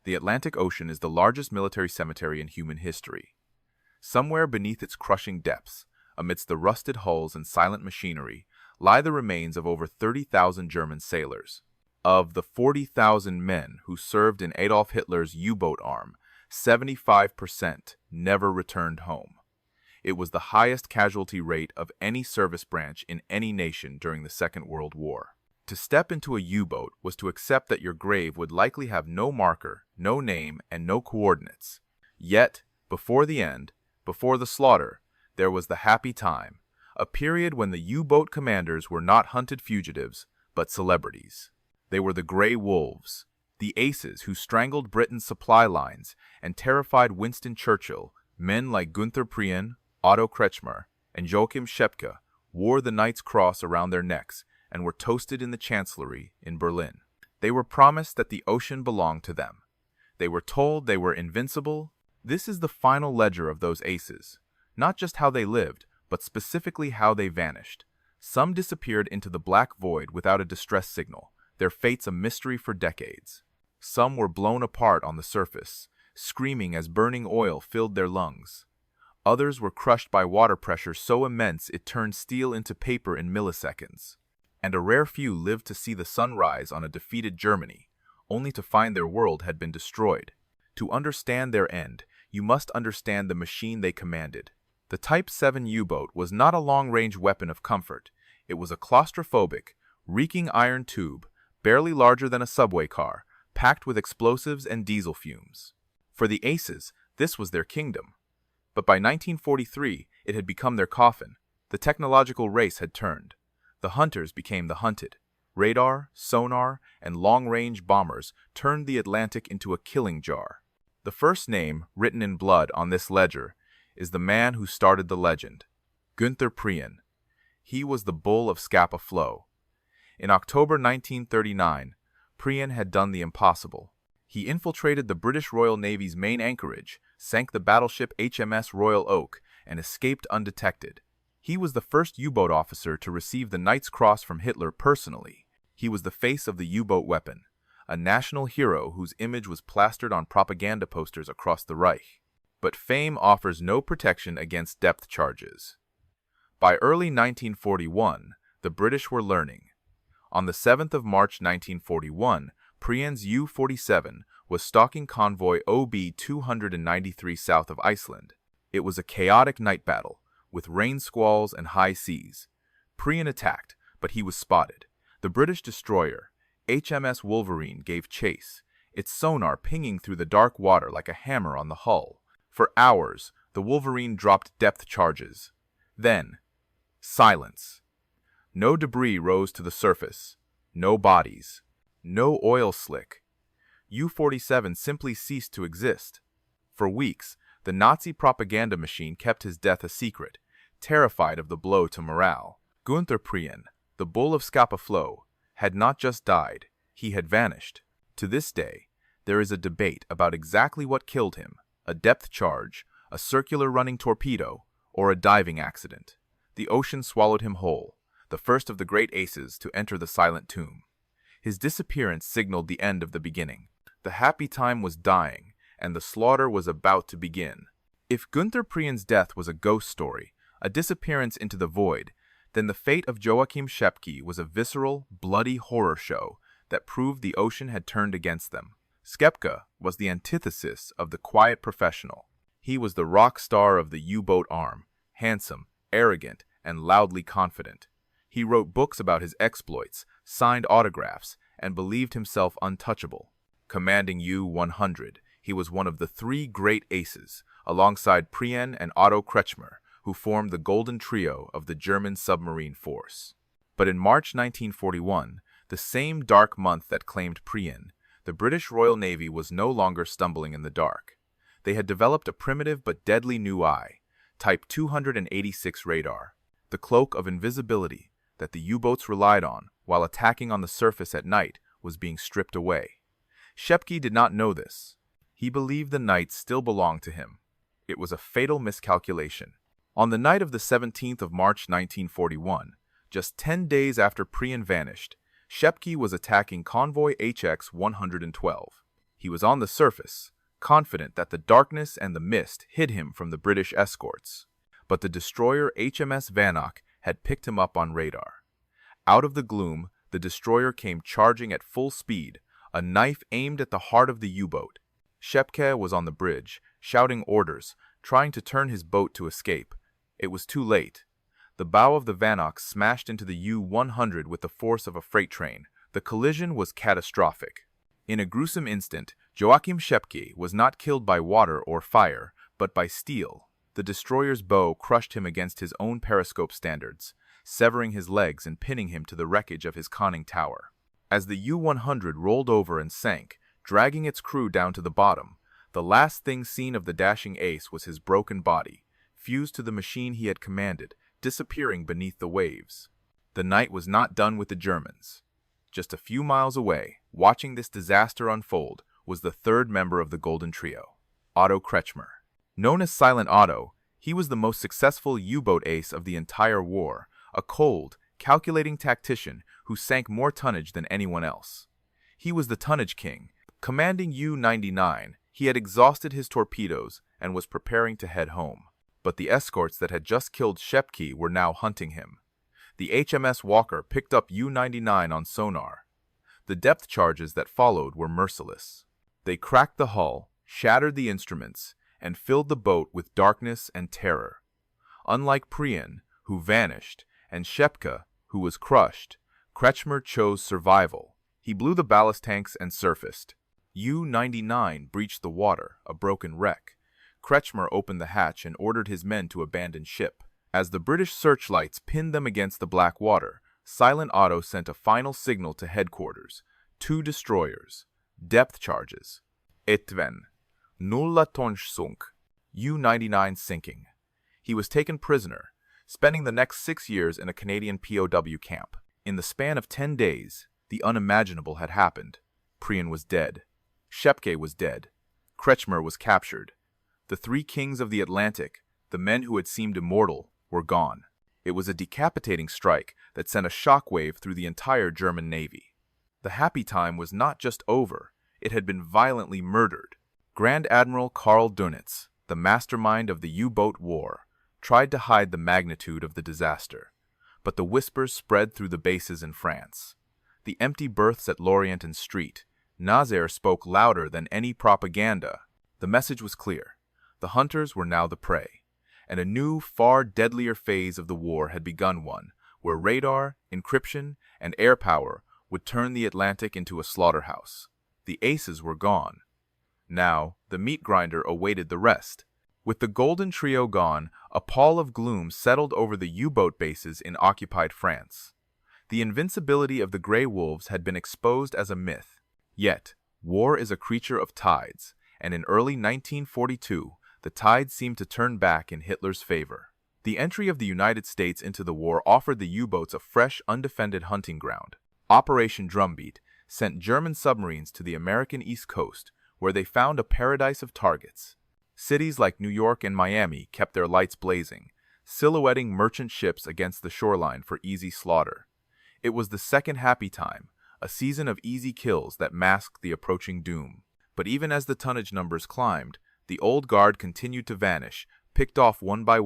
The Atlantic Ocean is the largest military cemetery in human history. Somewhere beneath its crushing depths, amidst the rusted hulls and silent machinery, lie the remains of over 30,000 German sailors. Of the 40,000 men who served in Adolf Hitler's U-boat arm, 75% never returned home. It was the highest casualty rate of any service branch in any nation during the Second World War. To step into a U-boat was to accept that your grave would likely have no marker, no name, and no coordinates. Yet, before the end, before the slaughter, there was the happy time, a period when the U-boat commanders were not hunted fugitives, but celebrities. They were the Grey Wolves, the aces who strangled Britain's supply lines and terrified Winston Churchill. Men like Günther Prien, Otto Kretschmer, and Joachim Schepke wore the Knight's Cross around their necks and were toasted in the Chancellery in Berlin. They were promised that the ocean belonged to them. They were told they were invincible. This is the final ledger of those aces, not just how they lived, but specifically how they vanished. Some disappeared into the black void without a distress signal, their fates a mystery for decades. Some were blown apart on the surface, screaming as burning oil filled their lungs. Others were crushed by water pressure so immense it turned steel into paper in milliseconds. And a rare few lived to see the sun rise on a defeated Germany, only to find their world had been destroyed. To understand their end, you must understand the machine they commanded. The Type VII U-boat was not a long-range weapon of comfort. It was a claustrophobic, reeking iron tube, barely larger than a subway car, packed with explosives and diesel fumes. For the aces, this was their kingdom. But by 1943, it had become their coffin. The technological race had turned. The hunters became the hunted. Radar, sonar, and long-range bombers turned the Atlantic into a killing jar. The first name, written in blood on this ledger, is the man who started the legend, Günther Prien. He was the bull of Scapa Flow. In October 1939, Prien had done the impossible. He infiltrated the British Royal Navy's main anchorage, sank the battleship HMS Royal Oak, and escaped undetected. He was the first U-boat officer to receive the Knight's Cross from Hitler personally. He was the face of the U-boat weapon, a national hero whose image was plastered on propaganda posters across the Reich. But fame offers no protection against depth charges. By early 1941, the British were learning. On the 7th of March 1941, Prien's U-47 was stalking convoy OB-293 south of Iceland. It was a chaotic night battle, with rain squalls and high seas. Prien attacked, but he was spotted. The British destroyer, HMS Wolverine, gave chase, its sonar pinging through the dark water like a hammer on the hull. For hours, the Wolverine dropped depth charges. Then, silence. No debris rose to the surface. No bodies. No oil slick. U-47 simply ceased to exist. For weeks, the Nazi propaganda machine kept his death a secret, terrified of the blow to morale. Günther Prien, the bull of Scapa Flow, had not just died, he had vanished. To this day, there is a debate about exactly what killed him, a depth charge, a circular running torpedo, or a diving accident. The ocean swallowed him whole, the first of the great aces to enter the silent tomb. His disappearance signaled the end of the beginning. The happy time was dying, and the slaughter was about to begin. If Günther Prien's death was a ghost story, a disappearance into the void, then the fate of Joachim Schepke was a visceral, bloody horror show that proved the ocean had turned against them. Schepke was the antithesis of the quiet professional. He was the rock star of the U-boat arm, handsome, arrogant, and loudly confident. He wrote books about his exploits, signed autographs, and believed himself untouchable. Commanding U-100, he was one of the three great aces, alongside Prien and Otto Kretschmer, who formed the golden trio of the German submarine force. But in March 1941, the same dark month that claimed Prien, the British Royal Navy was no longer stumbling in the dark. They had developed a primitive but deadly new eye, Type 286 radar, the cloak of invisibility that the U-boats relied on while attacking on the surface at night was being stripped away. Schepke did not know this. He believed the night still belonged to him. It was a fatal miscalculation. On the night of the 17th of March 1941, just 10 days after Prien vanished, Schepke was attacking convoy HX-112. He was on the surface, confident that the darkness and the mist hid him from the British escorts. But the destroyer HMS Vanoc had picked him up on radar. Out of the gloom, the destroyer came charging at full speed, a knife aimed at the heart of the U-boat. Schepke was on the bridge, shouting orders, trying to turn his boat to escape. It was too late. The bow of the Vanoc smashed into the U-100 with the force of a freight train. The collision was catastrophic. In a gruesome instant, Joachim Schepke was not killed by water or fire, but by steel. The destroyer's bow crushed him against his own periscope standards, severing his legs and pinning him to the wreckage of his conning tower. As the U-100 rolled over and sank, dragging its crew down to the bottom, the last thing seen of the dashing ace was his broken body, fused to the machine he had commanded, disappearing beneath the waves. The night was not done with the Germans. Just a few miles away, watching this disaster unfold, was the third member of the Golden Trio, Otto Kretschmer. Known as Silent Otto, he was the most successful U-boat ace of the entire war, a cold, calculating tactician who sank more tonnage than anyone else. He was the tonnage king. Commanding U-99, he had exhausted his torpedoes and was preparing to head home. But the escorts that had just killed Schepke were now hunting him. The HMS Walker picked up U-99 on sonar. The depth charges that followed were merciless. They cracked the hull, shattered the instruments, and filled the boat with darkness and terror. Unlike Prien, who vanished, and Schepke, who was crushed, Kretschmer chose survival. He blew the ballast tanks and surfaced. U-99 breached the water, a broken wreck. Kretschmer opened the hatch and ordered his men to abandon ship. As the British searchlights pinned them against the black water, Silent Otto sent a final signal to headquarters. 2 destroyers. Depth charges. Etwen. Nulla Tonschsunk. U-99 sinking. He was taken prisoner, spending the next 6 years in a Canadian POW camp. In the span of 10 days, the unimaginable had happened. Prien was dead. Schepke was dead. Kretschmer was captured. The 3 kings of the Atlantic, the men who had seemed immortal, were gone. It was a decapitating strike that sent a shockwave through the entire German Navy. The happy time was not just over, it had been violently murdered. Grand Admiral Karl Dönitz, the mastermind of the U-boat war, tried to hide the magnitude of the disaster. But the whispers spread through the bases in France. The empty berths at Lorient and Street, Nazaire spoke louder than any propaganda. The message was clear. The hunters were now the prey. And a new, far deadlier phase of the war had begun, one where radar, encryption, and air power would turn the Atlantic into a slaughterhouse. The aces were gone. Now, the meat grinder awaited the rest. With the Golden Trio gone, a pall of gloom settled over the U-boat bases in occupied France. The invincibility of the Grey Wolves had been exposed as a myth. Yet, war is a creature of tides, and in early 1942, the tide seemed to turn back in Hitler's favor. The entry of the United States into the war offered the U-boats a fresh, undefended hunting ground. Operation Drumbeat sent German submarines to the American East Coast, where they found a paradise of targets. Cities like New York and Miami kept their lights blazing, silhouetting merchant ships against the shoreline for easy slaughter. It was the second happy time, a season of easy kills that masked the approaching doom. But even as the tonnage numbers climbed, the old guard continued to vanish, picked off one by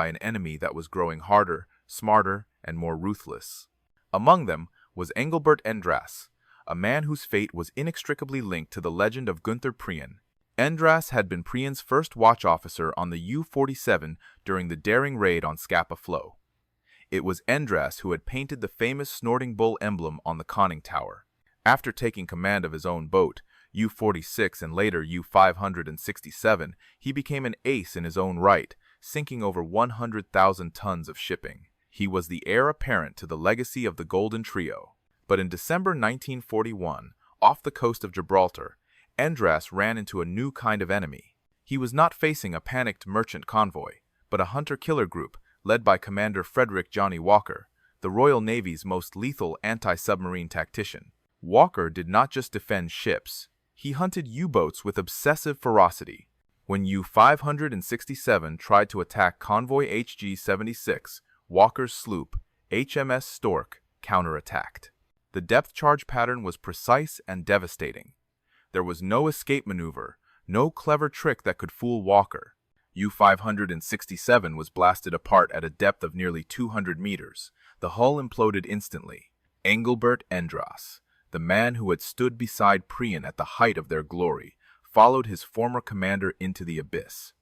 an enemy that was growing harder, smarter, and more ruthless. Among them was Engelbert Endrass, a man whose fate was inextricably linked to the legend of Günther Prien. Endrass had been Prien's first watch officer on the U-47 during the daring raid on Scapa Flow. It was Endrass who had painted the famous snorting bull emblem on the conning tower. After taking command of his own boat, U-46 and later U-567, he became an ace in his own right, sinking over 100,000 tons of shipping. He was the heir apparent to the legacy of the Golden Trio. But in December 1941, off the coast of Gibraltar, Endrass ran into a new kind of enemy. He was not facing a panicked merchant convoy, but a hunter-killer group led by Commander Frederick Johnny Walker, the Royal Navy's most lethal anti-submarine tactician. Walker did not just defend ships. He hunted U-boats with obsessive ferocity. When U-567 tried to attack convoy HG-76, Walker's sloop, HMS Stork, counterattacked. The depth charge pattern was precise and devastating. There was no escape maneuver, no clever trick that could fool Walker. U-567 was blasted apart at a depth of nearly 200 meters. The hull imploded instantly. Engelbert Endrass, the man who had stood beside Prien at the height of their glory, followed his former commander into the abyss.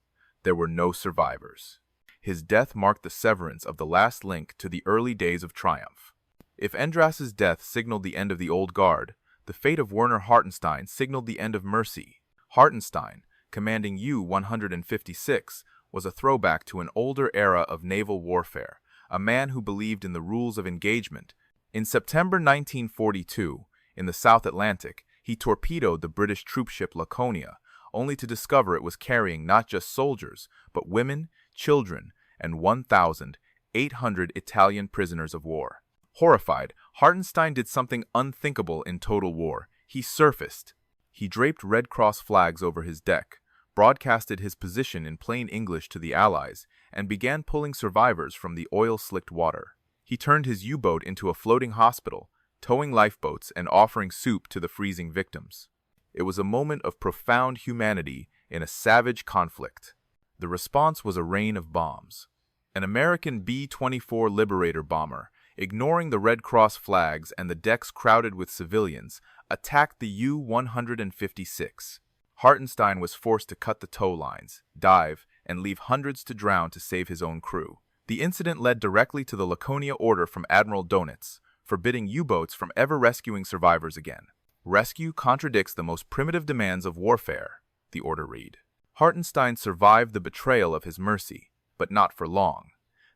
There were no survivors. His death marked the severance of the last link to the early days of triumph. If Endrass's death signaled the end of the old guard, the fate of Werner Hartenstein signaled the end of mercy. Hartenstein, commanding U-156, was a throwback to an older era of naval warfare, a man who believed in the rules of engagement. In September 1942, in the South Atlantic, he torpedoed the British troopship Laconia, only to discover it was carrying not just soldiers, but women, children, and 1,800 Italian prisoners of war. Horrified, Hartenstein did something unthinkable in total war. He surfaced. He draped Red Cross flags over his deck, broadcasted his position in plain English to the Allies, and began pulling survivors from the oil-slicked water. He turned his U-boat into a floating hospital, towing lifeboats and offering soup to the freezing victims. It was a moment of profound humanity in a savage conflict. The response was a rain of bombs. An American B-24 Liberator bomber, ignoring the Red Cross flags and the decks crowded with civilians, attacked the U-156. Hartenstein was forced to cut the tow lines, dive, and leave hundreds to drown to save his own crew. The incident led directly to the Laconia order from Admiral Donitz, forbidding U-boats from ever rescuing survivors again. Rescue contradicts the most primitive demands of warfare, the order read. Hartenstein survived the betrayal of his mercy, but not for long.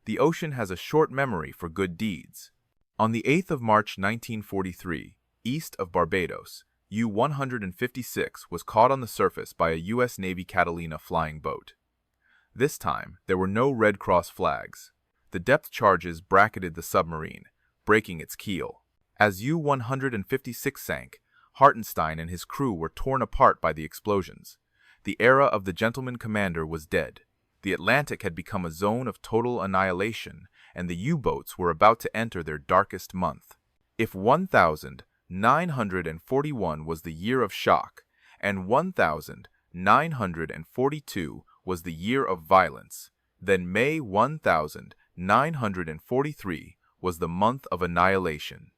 The ocean has a short memory for good deeds. On the 8th of March 1943, east of Barbados, U-156 was caught on the surface by a U.S. Navy Catalina flying boat. This time, there were no Red Cross flags. The depth charges bracketed the submarine, breaking its keel. As U-156 sank, Hartenstein and his crew were torn apart by the explosions. The era of the gentleman commander was dead. The Atlantic had become a zone of total annihilation, and the U-boats were about to enter their darkest month. If 1,941 was the year of shock, and 1,942 was the year of violence, then May 1943 was the month of annihilation.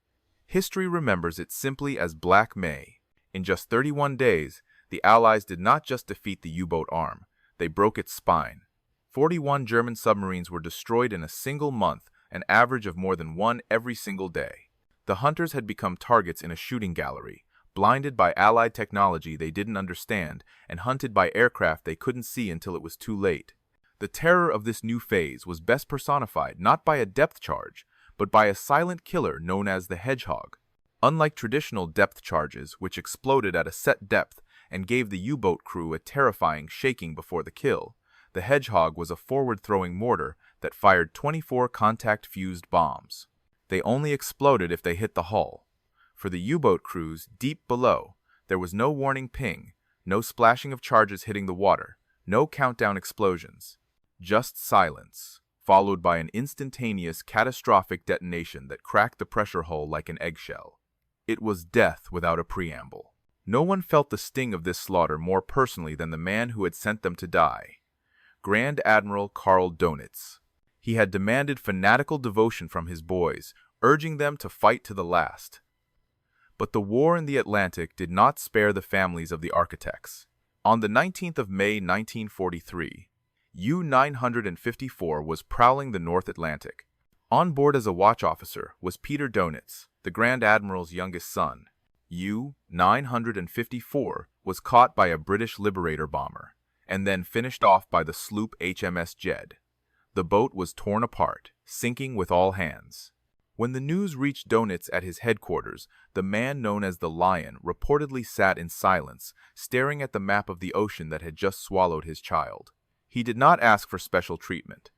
History remembers it simply as Black May. In just 31 days, the Allies did not just defeat the U-boat arm, they broke its spine. 41 German submarines were destroyed in a single month, an average of more than one every single day. The hunters had become targets in a shooting gallery, blinded by Allied technology they didn't understand, and hunted by aircraft they couldn't see until it was too late. The terror of this new phase was best personified not by a depth charge, but by a silent killer known as the Hedgehog. Unlike traditional depth charges, which exploded at a set depth and gave the U-boat crew a terrifying shaking before the kill, the Hedgehog was a forward-throwing mortar that fired 24 contact-fused bombs. They only exploded if they hit the hull. For the U-boat crews deep below, there was no warning ping, no splashing of charges hitting the water, no countdown explosions. Just silence, followed by an instantaneous, catastrophic detonation that cracked the pressure hull like an eggshell. It was death without a preamble. No one felt the sting of this slaughter more personally than the man who had sent them to die. Grand Admiral Karl Donitz. He had demanded fanatical devotion from his boys, urging them to fight to the last. But the war in the Atlantic did not spare the families of the architects. On the 19th of May 1943, U-954 was prowling the North Atlantic. On board as a watch officer was Peter Donitz, the Grand Admiral's youngest son. U-954 was caught by a British Liberator bomber, and then finished off by the sloop HMS Jed. The boat was torn apart, sinking with all hands. When the news reached Donitz at his headquarters, the man known as the Lion reportedly sat in silence, staring at the map of the ocean that had just swallowed his child. He did not ask for special treatment.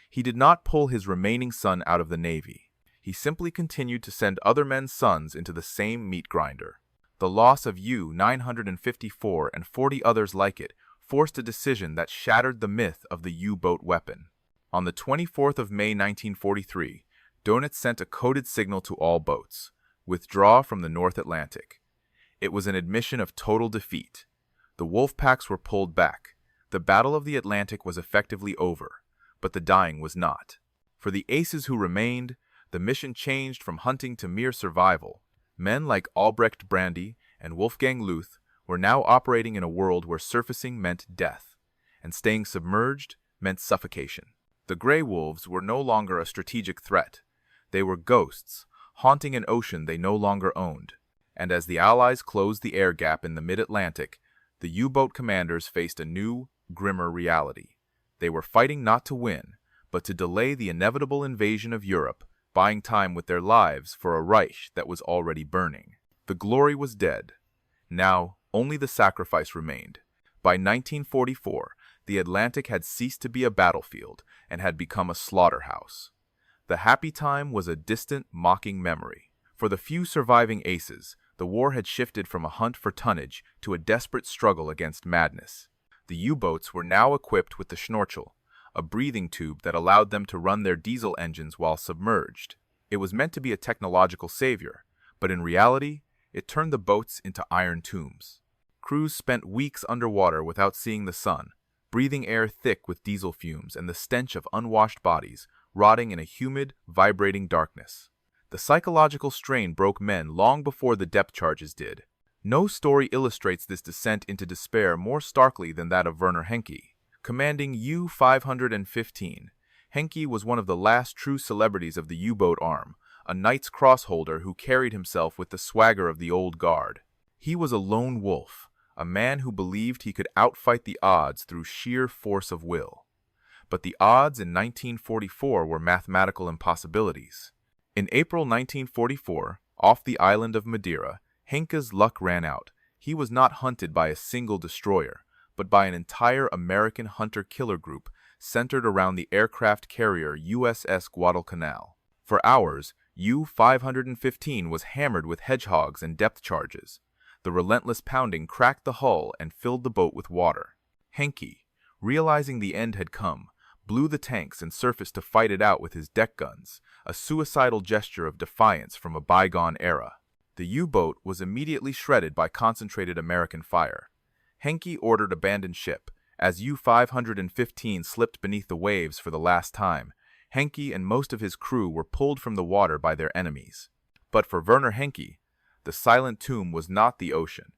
He did not pull his remaining son out of the Navy. He simply continued to send other men's sons into the same meat grinder. The loss of U-954 and 40 others like it forced a decision that shattered the myth of the U-boat weapon. On the 24th of May 1943, Donitz sent a coded signal to all boats: withdraw from the North Atlantic. It was an admission of total defeat. The wolf packs were pulled back. The Battle of the Atlantic was effectively over, but the dying was not. For the aces who remained, the mission changed from hunting to mere survival. Men like Albrecht Brandy and Wolfgang Luth were now operating in a world where surfacing meant death, and staying submerged meant suffocation. The Grey Wolves were no longer a strategic threat. They were ghosts, haunting an ocean they no longer owned. And as the Allies closed the air gap in the mid-Atlantic, the U-boat commanders faced a new, grimmer reality. They were fighting not to win, but to delay the inevitable invasion of Europe, buying time with their lives for a Reich that was already burning. The glory was dead. Now, only the sacrifice remained. By 1944, the Atlantic had ceased to be a battlefield and had become a slaughterhouse. The happy time was a distant, mocking memory. For the few surviving aces, the war had shifted from a hunt for tonnage to a desperate struggle against madness. The U-boats were now equipped with the Schnorchel, a breathing tube that allowed them to run their diesel engines while submerged. It was meant to be a technological savior, but in reality, it turned the boats into iron tombs. Crews spent weeks underwater without seeing the sun, breathing air thick with diesel fumes and the stench of unwashed bodies rotting in a humid, vibrating darkness. The psychological strain broke men long before the depth charges did. No story illustrates this descent into despair more starkly than that of Werner Henke. Commanding U-515, Henke was one of the last true celebrities of the U-boat arm, a Knight's Cross holder who carried himself with the swagger of the old guard. He was a lone wolf, a man who believed he could outfight the odds through sheer force of will. But the odds in 1944 were mathematical impossibilities. In April 1944, off the island of Madeira, Henke's luck ran out. He was not hunted by a single destroyer, but by an entire American hunter-killer group centered around the aircraft carrier USS Guadalcanal. For hours, U-515 was hammered with hedgehogs and depth charges. The relentless pounding cracked the hull and filled the boat with water. Henke, realizing the end had come, blew the tanks and surfaced to fight it out with his deck guns, a suicidal gesture of defiance from a bygone era. The U-boat was immediately shredded by concentrated American fire. Henke ordered abandon ship. As U-515 slipped beneath the waves for the last time, Henke and most of his crew were pulled from the water by their enemies. But for Werner Henke, the silent tomb was not the ocean.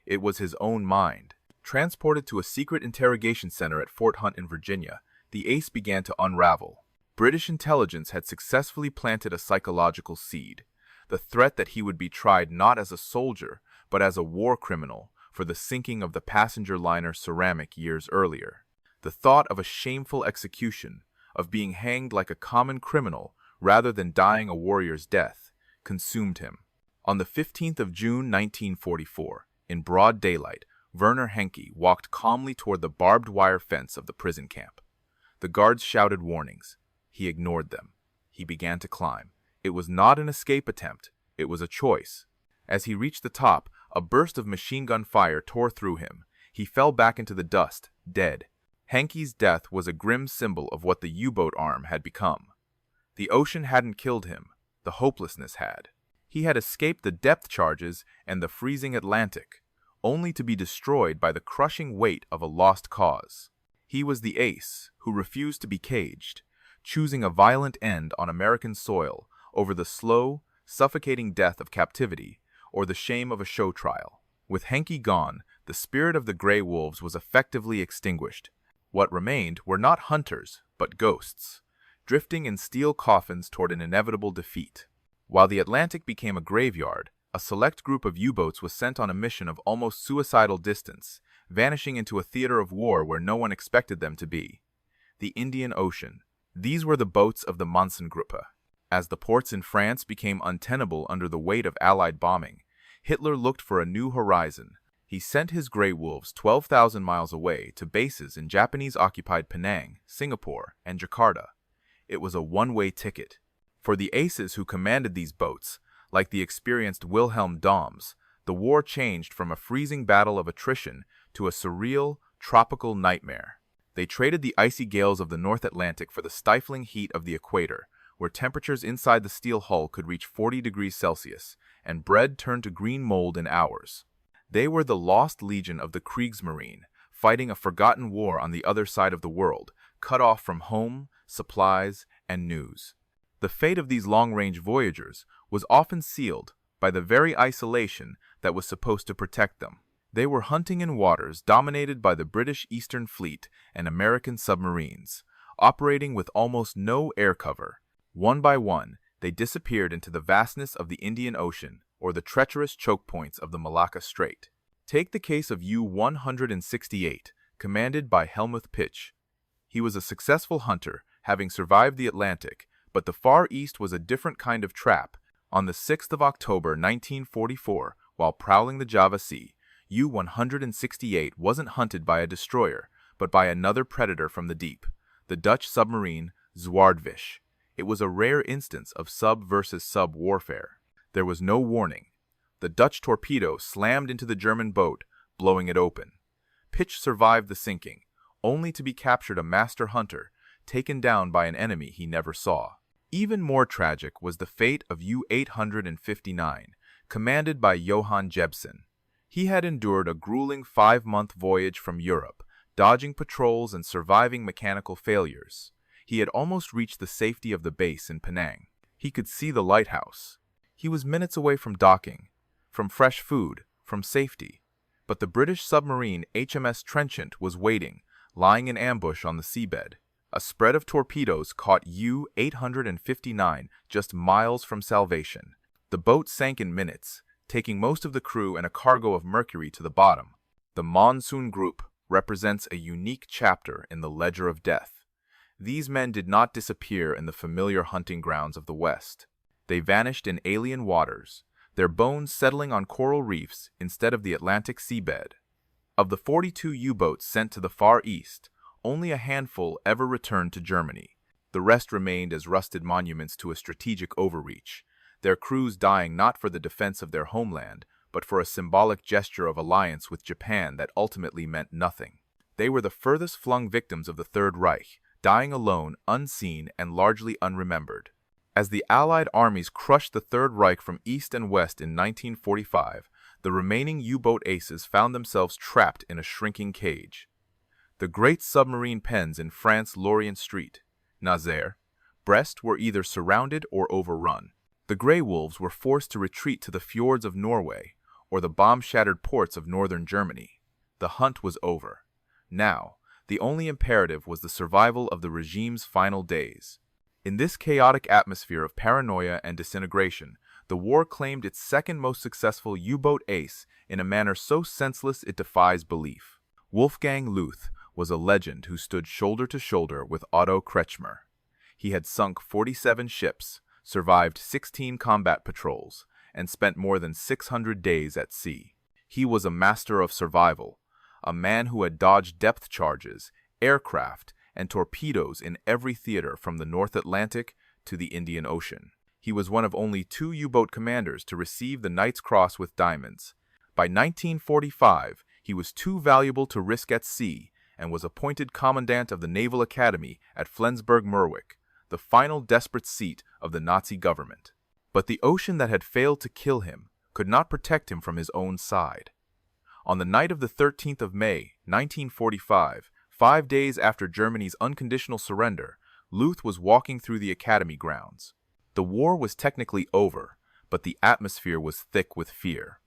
It was his own mind. Transported to a secret interrogation center at Fort Hunt in Virginia, the ace began to unravel. British intelligence had successfully planted a psychological seed, the threat that he would be tried not as a soldier, but as a war criminal for the sinking of the passenger liner Ceramic years earlier. The thought of a shameful execution, of being hanged like a common criminal rather than dying a warrior's death, consumed him. On the 15th of June 1944, in broad daylight, Werner Henke walked calmly toward the barbed wire fence of the prison camp. The guards shouted warnings. He ignored them. He began to climb. It was not an escape attempt. It was a choice. As he reached the top, a burst of machine gun fire tore through him. He fell back into the dust, dead. Henke's death was a grim symbol of what the U-boat arm had become. The ocean hadn't killed him. The hopelessness had. He had escaped the depth charges and the freezing Atlantic, only to be destroyed by the crushing weight of a lost cause. He was the ace who refused to be caged, choosing a violent end on American soil over the slow, suffocating death of captivity or the shame of a show trial. With Henke gone, the spirit of the Grey Wolves was effectively extinguished. What remained were not hunters, but ghosts, drifting in steel coffins toward an inevitable defeat. While the Atlantic became a graveyard, a select group of U-boats was sent on a mission of almost suicidal distance, vanishing into a theater of war where no one expected them to be. The Indian Ocean. These were the boats of the Mannsengruppe. As the ports in France became untenable under the weight of Allied bombing, Hitler looked for a new horizon. He sent his Grey Wolves 12,000 miles away to bases in Japanese-occupied Penang, Singapore, and Jakarta. It was a one-way ticket. For the aces who commanded these boats, like the experienced Wilhelm Doms, the war changed from a freezing battle of attrition to a surreal, tropical nightmare. They traded the icy gales of the North Atlantic for the stifling heat of the equator, where temperatures inside the steel hull could reach 40 degrees Celsius, and bread turned to green mold in hours. They were the lost legion of the Kriegsmarine, fighting a forgotten war on the other side of the world, cut off from home, supplies, and news. The fate of these long-range voyagers was often sealed by the very isolation that was supposed to protect them. They were hunting in waters dominated by the British Eastern Fleet and American submarines, operating with almost no air cover. One by one, they disappeared into the vastness of the Indian Ocean or the treacherous choke points of the Malacca Strait. Take the case of U-168, commanded by Helmuth Pitch. He was a successful hunter, having survived the Atlantic, but the Far East was a different kind of trap. On the 6th of October 1944, while prowling the Java Sea, U-168 wasn't hunted by a destroyer, but by another predator from the deep, the Dutch submarine Zwaardvis. It was a rare instance of sub versus sub warfare. There was no warning. The Dutch torpedo slammed into the German boat, blowing it open. Pitch survived the sinking, only to be captured a master hunter, taken down by an enemy he never saw. Even more tragic was the fate of U-859, commanded by Johan Jebsen. He had endured a grueling 5-month voyage from Europe, dodging patrols and surviving mechanical failures. He had almost reached the safety of the base in Penang. He could see the lighthouse. He was minutes away from docking, from fresh food, from safety. But the British submarine HMS Trenchant was waiting, lying in ambush on the seabed. A spread of torpedoes caught U-859 just miles from salvation. The boat sank in minutes, taking most of the crew and a cargo of mercury to the bottom. The Monsoon Group represents a unique chapter in the ledger of death. These men did not disappear in the familiar hunting grounds of the West. They vanished in alien waters, their bones settling on coral reefs instead of the Atlantic seabed. Of the 42 U-boats sent to the Far East, only a handful ever returned to Germany. The rest remained as rusted monuments to a strategic overreach, their crews dying not for the defense of their homeland, but for a symbolic gesture of alliance with Japan that ultimately meant nothing. They were the furthest flung victims of the Third Reich, dying alone, unseen, and largely unremembered. As the Allied armies crushed the Third Reich from east and west in 1945, the remaining U-boat aces found themselves trapped in a shrinking cage. The great submarine pens in France Lorient Street, Nazaire, Brest were either surrounded or overrun. The Grey Wolves were forced to retreat to the fjords of Norway or the bomb-shattered ports of northern Germany. The hunt was over. Now, the only imperative was the survival of the regime's final days. In this chaotic atmosphere of paranoia and disintegration, the war claimed its second most successful U-boat ace in a manner so senseless it defies belief. Wolfgang Luth was a legend who stood shoulder to shoulder with Otto Kretschmer. He had sunk 47 ships, survived 16 combat patrols, and spent more than 600 days at sea. He was a master of survival, a man who had dodged depth charges, aircraft, and torpedoes in every theater from the North Atlantic to the Indian Ocean. He was one of only 2 U-boat commanders to receive the Knight's Cross with diamonds. By 1945, he was too valuable to risk at sea and was appointed commandant of the Naval Academy at Flensburg-Merwick, the final desperate seat of the Nazi government. But the ocean that had failed to kill him could not protect him from his own side. On the night of the 13th of May, 1945, 5 days after Germany's unconditional surrender, Luth was walking through the academy grounds. The war was technically over, but the atmosphere was thick with fear.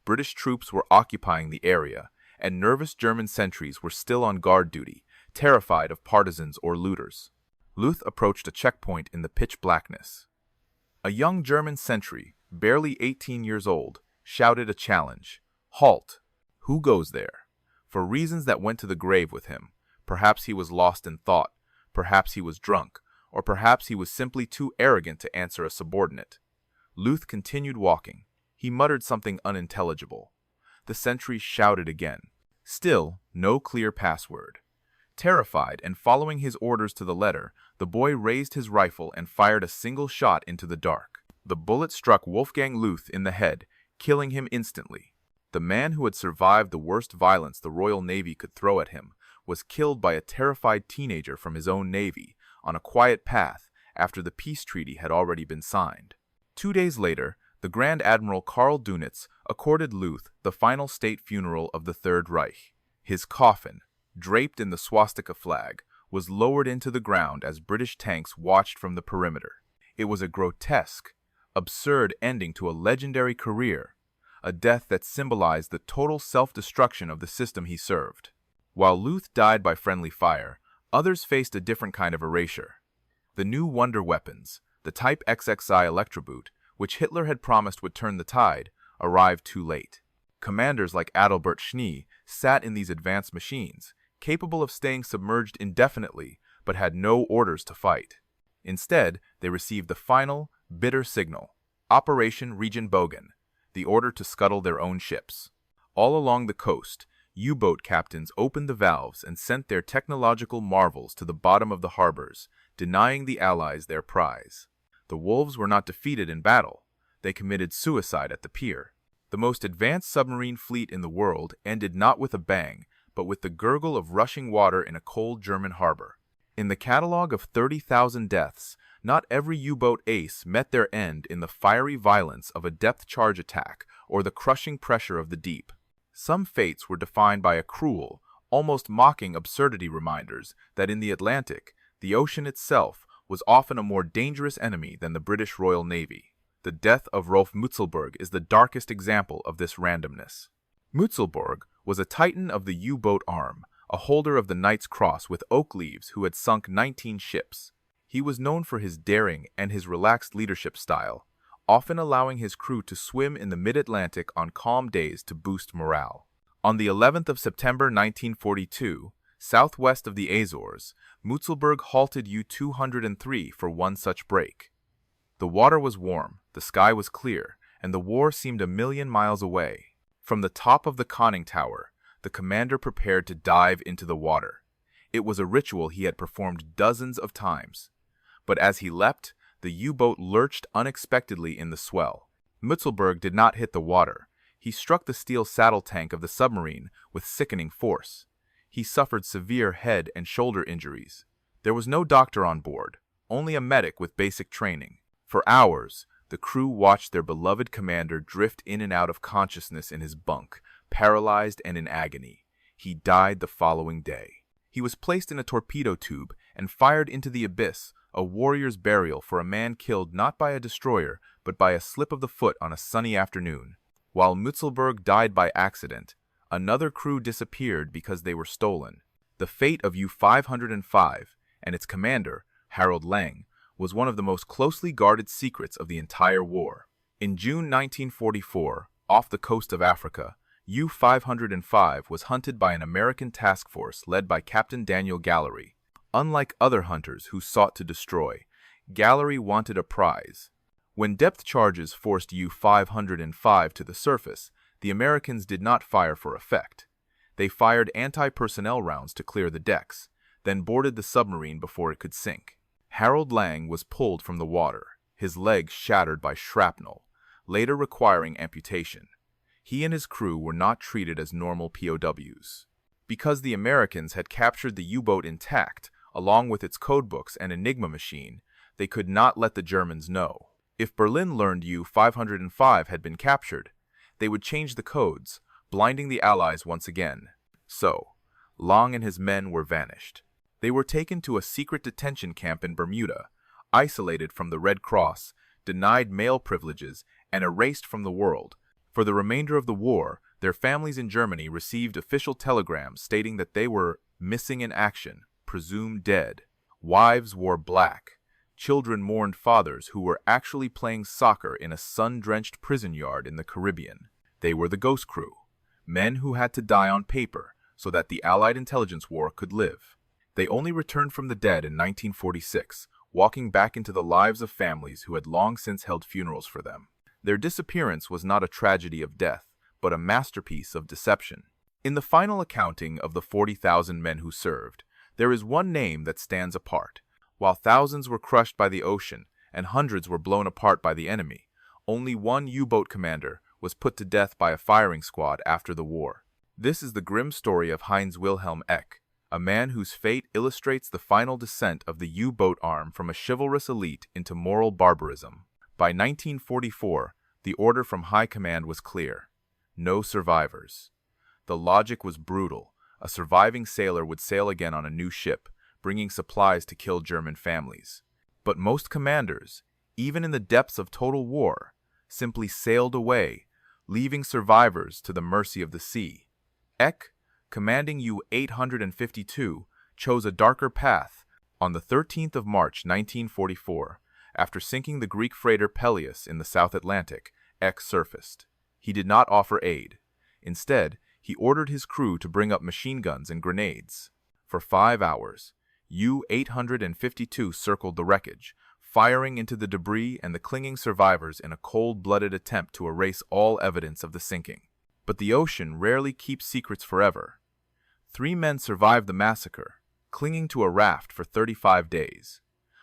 British troops were occupying the area, and nervous German sentries were still on guard duty, terrified of partisans or looters. Luth approached a checkpoint in the pitch blackness. A young German sentry, barely 18 years old, shouted a challenge. "Halt! Who goes there?" For reasons that went to the grave with him. Perhaps he was lost in thought, perhaps he was drunk, or perhaps he was simply too arrogant to answer a subordinate. Luth continued walking. He muttered something unintelligible. The sentry shouted again. Still, no clear password. Terrified and following his orders to the letter, the boy raised his rifle and fired a single shot into the dark. The bullet struck Wolfgang Luth in the head, killing him instantly. The man who had survived the worst violence the Royal Navy could throw at him was killed by a terrified teenager from his own navy on a quiet path after the peace treaty had already been signed. 2 days later, The Grand Admiral Karl Dönitz accorded Luth the final state funeral of the Third Reich. His coffin, draped in the swastika flag, was lowered into the ground as British tanks watched from the perimeter. It was a grotesque, absurd ending to a legendary career, a death that symbolized the total self-destruction of the system he served. While Luth died by friendly fire, others faced a different kind of erasure. The new wonder weapons, the Type XXI Electroboot, which Hitler had promised would turn the tide, arrived too late. Commanders like Adalbert Schnee sat in these advanced machines, capable of staying submerged indefinitely, but had no orders to fight. Instead, they received the final, bitter signal, Operation Regenbogen, the order to scuttle their own ships. All along the coast, U-boat captains opened the valves and sent their technological marvels to the bottom of the harbors, denying the Allies their prize. The wolves were not defeated in battle. They committed suicide at the pier. The most advanced submarine fleet in the world ended not with a bang, but with the gurgle of rushing water in a cold German harbor. In the catalogue of 30,000 deaths, not every U-boat ace met their end in the fiery violence of a depth-charge attack or the crushing pressure of the deep. Some fates were defined by a cruel, almost mocking absurdity, reminders that in the Atlantic, the ocean itself was often a more dangerous enemy than the British Royal Navy. The death of Rolf Mutzelberg is the darkest example of this randomness. Mutzelberg was a titan of the U-boat arm, a holder of the Knight's Cross with oak leaves who had sunk 19 ships. He was known for his daring and his relaxed leadership style, often allowing his crew to swim in the mid-Atlantic on calm days to boost morale. On the 11th of September 1942, southwest of the Azores, Mutzelberg halted U-203 for one such break. The water was warm, the sky was clear, and the war seemed a million miles away. From the top of the conning tower, the commander prepared to dive into the water. It was a ritual he had performed dozens of times. But as he leapt, the U-boat lurched unexpectedly in the swell. Mutzelberg did not hit the water. He struck the steel saddle tank of the submarine with sickening force. He suffered severe head and shoulder injuries. There was no doctor on board, only a medic with basic training. For hours, the crew watched their beloved commander drift in and out of consciousness in his bunk, paralyzed and in agony. He died the following day. He was placed in a torpedo tube and fired into the abyss, a warrior's burial for a man killed not by a destroyer, but by a slip of the foot on a sunny afternoon. While Mutzelberg died by accident, another crew disappeared because they were stolen. The fate of U-505 and its commander, Harold Lang, was one of the most closely guarded secrets of the entire war. In June 1944, off the coast of Africa, U-505 was hunted by an American task force led by Captain Daniel Gallery. Unlike other hunters who sought to destroy, Gallery wanted a prize. When depth charges forced U-505 to the surface, the Americans did not fire for effect. They fired anti-personnel rounds to clear the decks, then boarded the submarine before it could sink. Harold Lang was pulled from the water, his legs shattered by shrapnel, later requiring amputation. He and his crew were not treated as normal POWs. Because the Americans had captured the U-boat intact, along with its codebooks and Enigma machine, they could not let the Germans know. If Berlin learned U-505 had been captured, they would change the codes, blinding the Allies once again. So, Lang and his men were vanished. They were taken to a secret detention camp in Bermuda, isolated from the Red Cross, denied mail privileges, and erased from the world. For the remainder of the war, their families in Germany received official telegrams stating that they were missing in action, presumed dead. Wives wore black. Children mourned fathers who were actually playing soccer in a sun-drenched prison yard in the Caribbean. They were the ghost crew, men who had to die on paper so that the Allied intelligence war could live. They only returned from the dead in 1946, walking back into the lives of families who had long since held funerals for them. Their disappearance was not a tragedy of death, but a masterpiece of deception. In the final accounting of the 40,000 men who served, there is one name that stands apart. While thousands were crushed by the ocean and hundreds were blown apart by the enemy, only one U-boat commander was put to death by a firing squad after the war. This is the grim story of Heinz-Wilhelm Eck, a man whose fate illustrates the final descent of the U-boat arm from a chivalrous elite into moral barbarism. By 1944, The order from high command was clear: no survivors. The logic was brutal. A surviving sailor would sail again on a new ship, bringing supplies to kill German families. But most commanders, even in the depths of total war, simply sailed away, leaving survivors to the mercy of the sea. Eck, commanding U-852, chose a darker path. On the 13th of March 1944, after sinking the Greek freighter Peleus in the South Atlantic, Eck surfaced. He did not offer aid. Instead, he ordered his crew to bring up machine guns and grenades. For 5 hours, U-852 circled the wreckage, firing into the debris and the clinging survivors in a cold-blooded attempt to erase all evidence of the sinking. But the ocean rarely keeps secrets forever. 3 men survived the massacre, clinging to a raft for 35 days.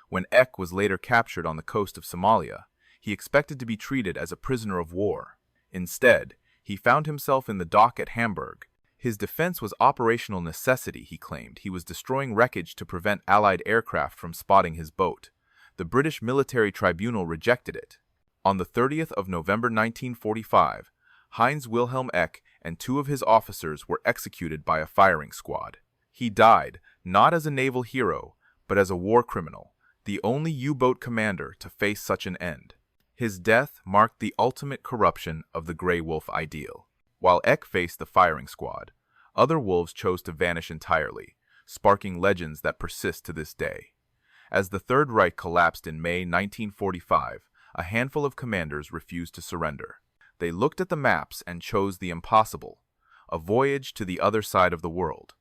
When Eck was later captured on the coast of Somalia, he expected to be treated as a prisoner of war. Instead, he found himself in the dock at Hamburg. His defense was operational necessity, he claimed. He was destroying wreckage to prevent Allied aircraft from spotting his boat. The British military tribunal rejected it. On the 30th of November 1945, Heinz-Wilhelm Eck and 2 of his officers were executed by a firing squad. He died, not as a naval hero, but as a war criminal, the only U-boat commander to face such an end. His death marked the ultimate corruption of the Grey Wolf ideal. While Eck faced the firing squad, other wolves chose to vanish entirely, sparking legends that persist to this day. As the Third Reich collapsed in May 1945, a handful of commanders refused to surrender. They looked at the maps and chose the impossible: a voyage to the other side of the world.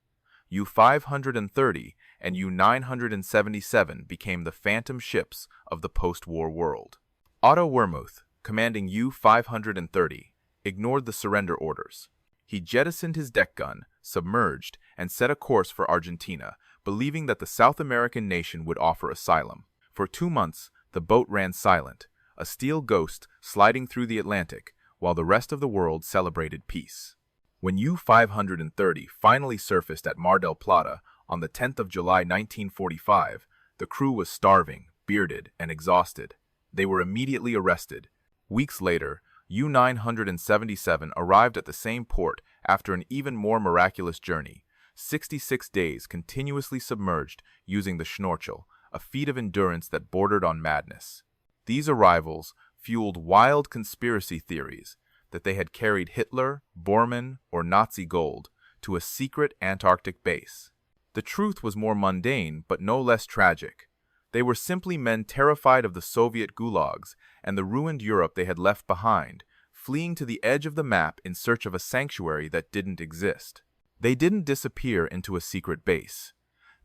U-530 and U-977 became the phantom ships of the post-war world. Otto Wermuth, commanding U-530, ignored the surrender orders. He jettisoned his deck gun, submerged, and set a course for Argentina, believing that the South American nation would offer asylum. For 2 months, the boat ran silent, a steel ghost sliding through the Atlantic, while the rest of the world celebrated peace. When U-530 finally surfaced at Mar del Plata on the 10th of July 1945, the crew was starving, bearded, and exhausted. They were immediately arrested. Weeks later, U-977 arrived at the same port after an even more miraculous journey, 66 days continuously submerged using the Schnorchel, a feat of endurance that bordered on madness. These arrivals fueled wild conspiracy theories that they had carried Hitler, Bormann, or Nazi gold to a secret Antarctic base. The truth was more mundane, but no less tragic. They were simply men terrified of the Soviet gulags and the ruined Europe they had left behind, fleeing to the edge of the map in search of a sanctuary that didn't exist. They didn't disappear into a secret base.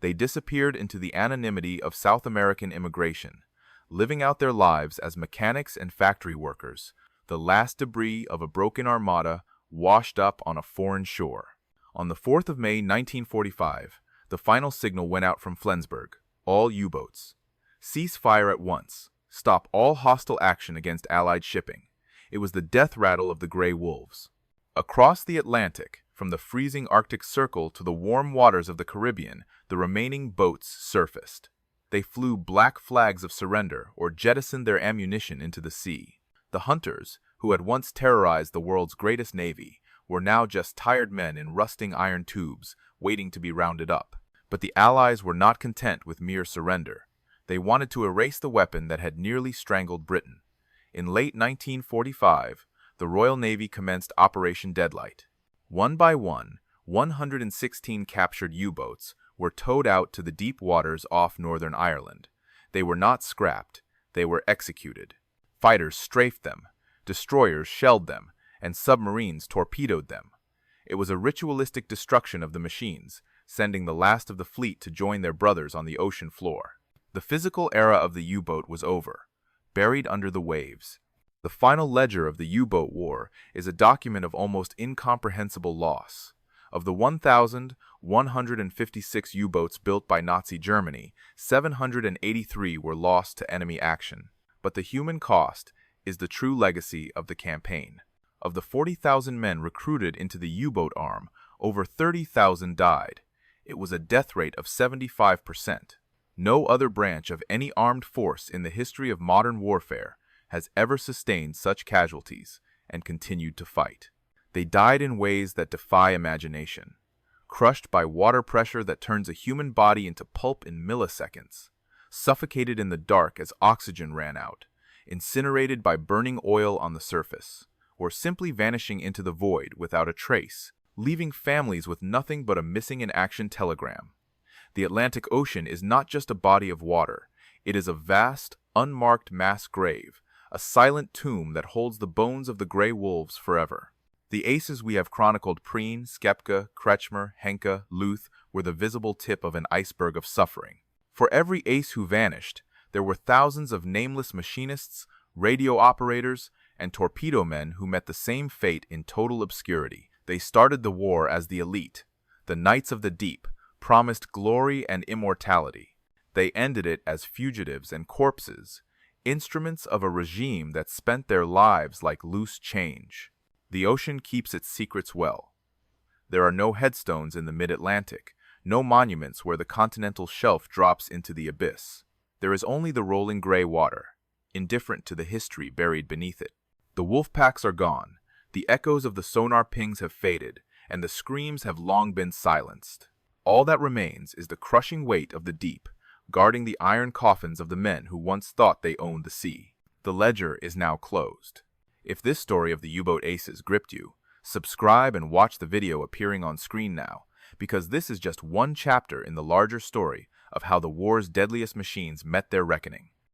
They disappeared into the anonymity of South American immigration, living out their lives as mechanics and factory workers, the last debris of a broken armada washed up on a foreign shore. On the 4th of May 1945, the final signal went out from Flensburg: all U-boats. Cease fire at once. Stop all hostile action against Allied shipping. It was the death rattle of the Grey Wolves. Across the Atlantic, from the freezing Arctic Circle to the warm waters of the Caribbean, the remaining boats surfaced. They flew black flags of surrender or jettisoned their ammunition into the sea. The hunters, who had once terrorized the world's greatest navy, were now just tired men in rusting iron tubes, waiting to be rounded up. But the Allies were not content with mere surrender. They wanted to erase the weapon that had nearly strangled Britain. In late 1945, the Royal Navy commenced Operation Deadlight. One by one, 116 captured U-boats were towed out to the deep waters off Northern Ireland. They were not scrapped, they were executed. Fighters strafed them, destroyers shelled them, and submarines torpedoed them. It was a ritualistic destruction of the machines, sending the last of the fleet to join their brothers on the ocean floor. The physical era of the U-boat was over, buried under the waves. The final ledger of the U-boat war is a document of almost incomprehensible loss. Of the 1,156 U-boats built by Nazi Germany, 783 were lost to enemy action. But the human cost is the true legacy of the campaign. Of the 40,000 men recruited into the U-boat arm, over 30,000 died. It was a death rate of 75%. No other branch of any armed force in the history of modern warfare has ever sustained such casualties and continued to fight. They died in ways that defy imagination, crushed by water pressure that turns a human body into pulp in milliseconds, suffocated in the dark as oxygen ran out, incinerated by burning oil on the surface, or simply vanishing into the void without a trace, leaving families with nothing but a missing-in-action telegram. The Atlantic Ocean is not just a body of water, it is a vast, unmarked mass grave, a silent tomb that holds the bones of the gray wolves forever. The aces we have chronicled, Prien, Schepke, Kretschmer, Henke, Luth, were the visible tip of an iceberg of suffering. For every ace who vanished, there were thousands of nameless machinists, radio operators, and torpedo men who met the same fate in total obscurity. They started the war as the elite, the knights of the deep, promised glory and immortality. They ended it as fugitives and corpses, instruments of a regime that spent their lives like loose change. The ocean keeps its secrets well. There are no headstones in the mid-Atlantic, no monuments where the continental shelf drops into the abyss. There is only the rolling gray water, indifferent to the history buried beneath it. The wolf packs are gone, the echoes of the sonar pings have faded, and the screams have long been silenced. All that remains is the crushing weight of the deep, guarding the iron coffins of the men who once thought they owned the sea. The ledger is now closed. If this story of the U-boat aces gripped you, subscribe and watch the video appearing on screen now, because this is just one chapter in the larger story of how the war's deadliest machines met their reckoning.